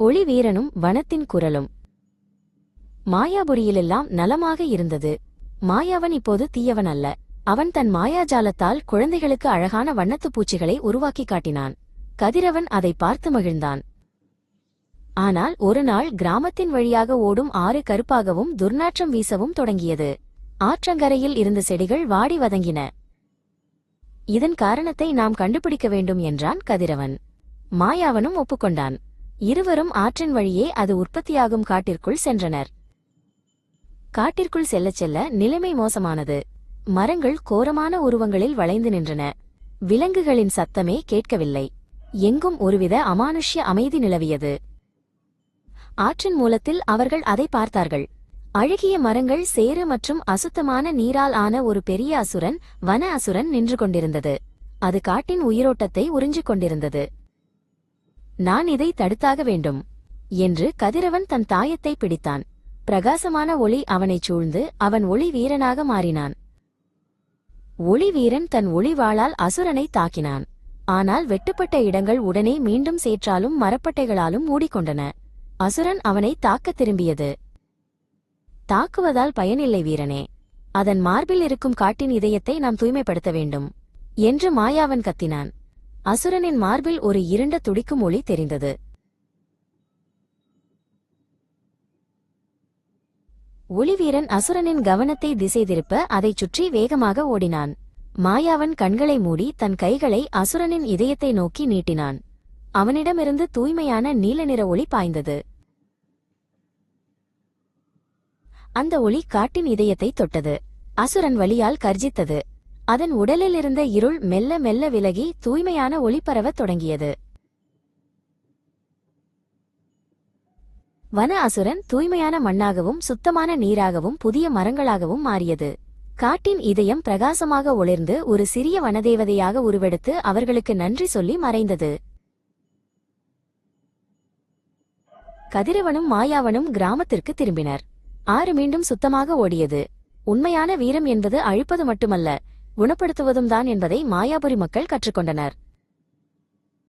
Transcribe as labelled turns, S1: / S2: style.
S1: ஒளி வீரனும் வனத்தின் குரலும். மாயாபுரியிலெல்லாம் நலமாக இருந்தது. மாயாவன் இப்போது தீயவன் அல்ல. அவன் தன் மாயாஜாலத்தால் குழந்தைகளுக்கு அழகான வண்ணத்துப் பூச்சிகளை உருவாக்கி காட்டினான். கதிரவன் அதை பார்த்து மகிழ்ந்தான். ஆனால் ஒரு நாள் கிராமத்தின் வழியாக ஓடும் ஆறு கருப்பாகவும் துர்நாற்றம் வீசவும் தொடங்கியது. ஆற்றங்கரையில் இருந்த செடிகள் வாடி வதங்கின. இதன் காரணத்தை நாம் கண்டுபிடிக்க வேண்டும் என்றான் கதிரவன். மாயாவனும் ஒப்புக்கொண்டான். இருவரும் ஆற்றின் வழியே அது உற்பத்தியாகும் காட்டிற்குள் சென்றனர். காட்டிற்குள் செல்லச் செல்ல நிலைமை மோசமானது. மரங்கள் கோரமான உருவங்களில் வளைந்து நின்றன. விலங்குகளின் சத்தமே கேட்கவில்லை. எங்கும் ஒருவித அமானுஷ்ய அமைதி நிலவியது. ஆற்றின் மூலத்தில் அவர்கள் அதை பார்த்தார்கள். அழகிய மரங்கள், சேறு மற்றும் அசுத்தமான நீரால் ஆன ஒரு பெரிய அசுரன், வன அசுரன் நின்று கொண்டிருந்தது. அது காட்டின் உயிரோட்டத்தை உறிஞ்சிக் கொண்டிருந்தது. நான் இதை தடுத்தாக வேண்டும் என்று கதிரவன் தன் தாயத்தை பிடித்தான். பிரகாசமான ஒளி அவனைச் சூழ்ந்து அவன் ஒளி வீரனாக மாறினான். ஒளி வீரன் தன் ஒளிவாளால் அசுரனை தாக்கினான். ஆனால் வெட்டுப்பட்ட இடங்கள் உடனே மீண்டும் சேற்றாலும் மரப்பட்டைகளாலும் மூடிக்கொண்டன. அசுரன் அவனை தாக்கத் திரும்பியது. தாக்குவதால் பயனில்லை வீரனே. அதன் மார்பில் இருக்கும் காட்டின் இதயத்தை நாம் தூய்மைப்படுத்த வேண்டும் என்று மாயாவன் கத்தினான். அசுரனின் மார்பில் ஒரு இருண்ட துடிக்கும் ஒளி தெரிந்தது. ஒளிவீரன் அசுரனின் கவனத்தை திசை திருப்ப அதைச் சுற்றி வேகமாக ஓடினான். மாயாவன் கண்களை மூடி தன் கைகளை அசுரனின் இதயத்தை நோக்கி நீட்டினான். அவனிடமிருந்து தூய்மையான நீல நிற ஒளி பாய்ந்தது. அந்த ஒளி காட்டின் இதயத்தை தொட்டது. அசுரன் வலியால் கர்ஜித்தது. அதன் உடலில் இருந்த இருள் மெல்ல மெல்ல விலகி தூய்மையான ஒளி பரவத் தொடங்கியது. வன அசுரன் தூய்மையான மண்ணாகவும் சுத்தமான நீராகவும் புதிய மரங்களாகவும் மாறியது. காட்டின் இதயம் பிரகாசமாக ஒளிர்ந்து ஒரு சிறிய வனதேவதையாக உருவெடுத்து அவர்களுக்கு நன்றி சொல்லி மறைந்தது. கதிரவனும் மாயாவனும் கிராமத்திற்கு திரும்பினர். ஆறு மீண்டும் சுத்தமாக ஓடியது. உண்மையான வீரம் என்பது அழிப்பது மட்டுமல்ல, குணப்படுத்துவதும் தான் என்பதை மாயாபுரி மக்கள் கற்றுக்கொண்டனர்.